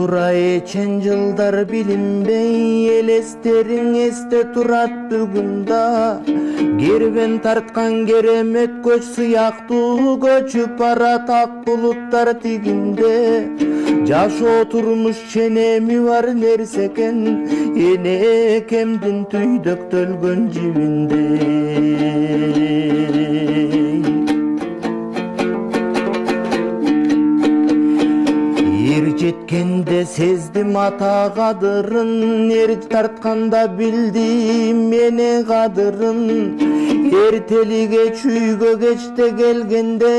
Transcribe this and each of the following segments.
Тура эчен жылдар билинбей, элестериң эсте турат бүгүнда. Кербен тарткан керемет көч сыяктуу көчүп барат ак булуттар тигинде. Жашоо турмуш ченеми бар нерсе экен, эне кемдин түйдөктөлгөн жибинде. Жеткенде сездим ата кадырын, эр тартканда билдим мене кадырын. Эртелиге чүйгө кечте келгенде,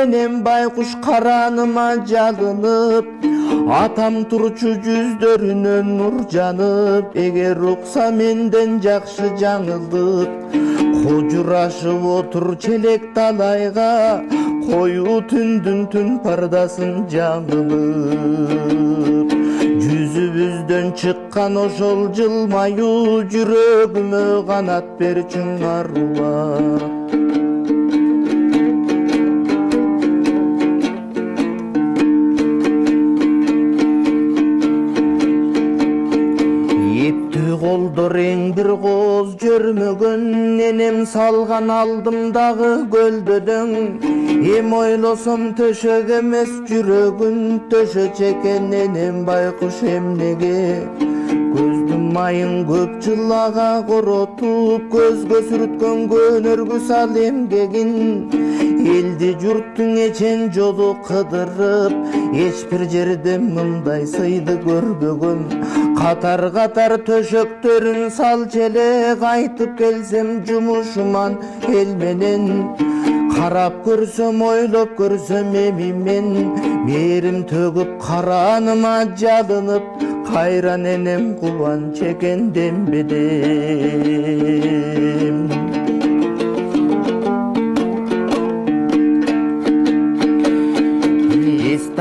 энем байкуш караныма жалынып, атам турчу жүздөрүнөн нур жанып. Эгер укса менден жакшы жаңылып, кожурашып отур челек талайга, коюу түндүн түн пардасын жаңылып. Жүзүбүздөн чыккан ошол жылмаюу, жүрөгүмө канат берчүң арула. Колдор эң бир кооз көрмөгөн, энем салган алдымдагы көлдөдөң. Эм ойлосом төшөк эмес жүрөгүн, төшөч экен энем байкуш эмнеге. Көздүн майын көп жылага коротуп, көзгө сүрүткөн көнөргү сал эмгегин. Элди журттун эчен жолу кыдырып, эч бир жерде мындай сыйды көрбөгөм. Катар-катар төшөктөрүн сал челе, кайтып келсем жумушуман эл менен. Карап көрсөм, ойлоп көрсөм эмимен, мээрим төгүп караныма жалынып, кайран энем кубан чекен дембедем.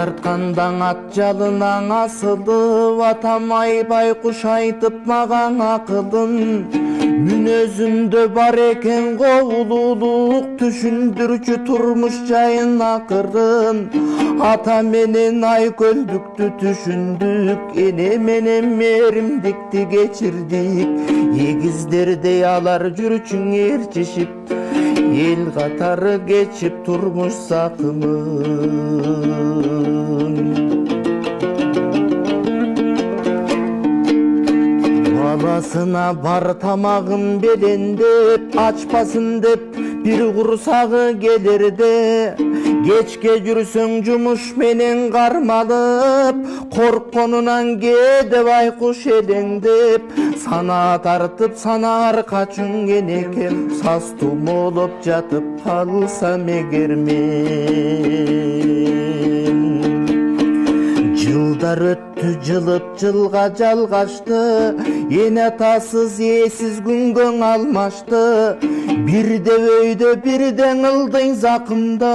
Тарткандан ат жалынан асылып, атам ай байкуш айтып мага акылын. Мүнөзүндө бар экен коулуулук, түшүндүрчү турмуш жайын акырын. Ата менен Айкөлдүктү түшүндүк, эне менен мээримдикти кечирдик. Эгиздердей алар жүрчүң ээрчишип, эл катары кечип турмуш сакымын. Баласына бар тамагын белендеп, ачпасын деп бир курсагы келерде. Кечке жүрсөң жумуш менен кармалып, коркконунан кээде байкуш элеңдеп. Сана тартып санаар качың энекем, саз тумолоп жатып калсам эгер мен. Жылдар өттү жылып жылга жалгашты, эне атасыз ээсиз күнгө алмашты. Бирде өйдө бирде ылдый закымда,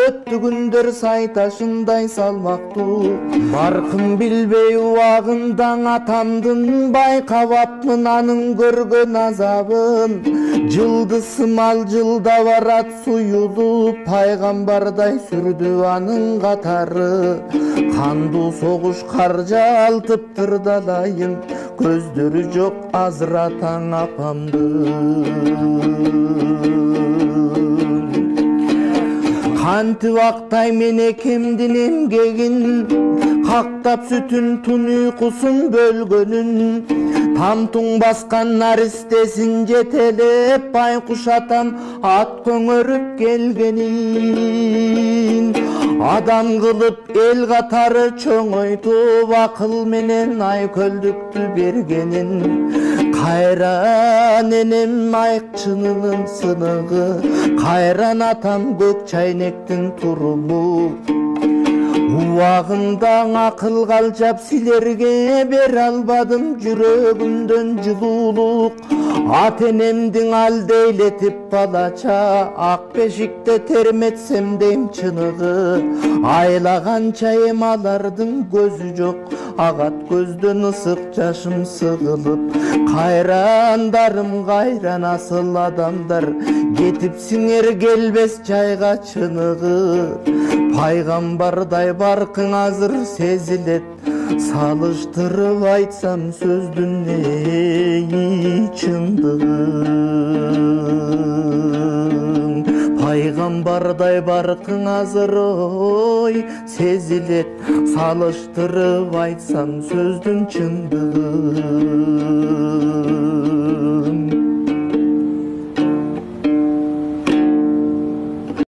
өттү күндөр сайташындай салмактуу. Баркын билбей убагындан атамдын, байкабапмын анын көргөн азабын. Жылдысымал жылда барат суюлуп, пайгамбардай сүрдү анын катары. Кандуу согуш кар жалтып тырдалайын, көздөрү жок Азыратаң апамдын. Кантип актай мен экемдин эмгегин, кактап сүтүн тун уйкусун бөлгөнүн. Тамтуң баскан наристесин жетелеп, байкуш атам ат көңөрүп келгенин. Адам кылып эл катары чоңойтуп, акыл менен Айкөлдүктү бергенин. Кайран энем айкчынынын сыныгы, кайран атам көк чайнектин туруму. Убагында акыл калчап силерге бере албадым, жүрөгүмдөн жылуулук. Ат энемдин алдейлетип балача, ак бешикте терметсем дейм чыныгы. Айлаганча эм алардын көзү жок, агат көздөн ысык жашым сыгылып. Кайрандарым кайран асыл адамдар, кетипсиңер келбес жайга чыныгы. Пайгамбардай баркың азыр сезилет, салыштырып айтсам сөздүн неyi чындыгын пайгамбардай баркың азыр ой сезилет салыштырып айтсам сөздүн чындыгын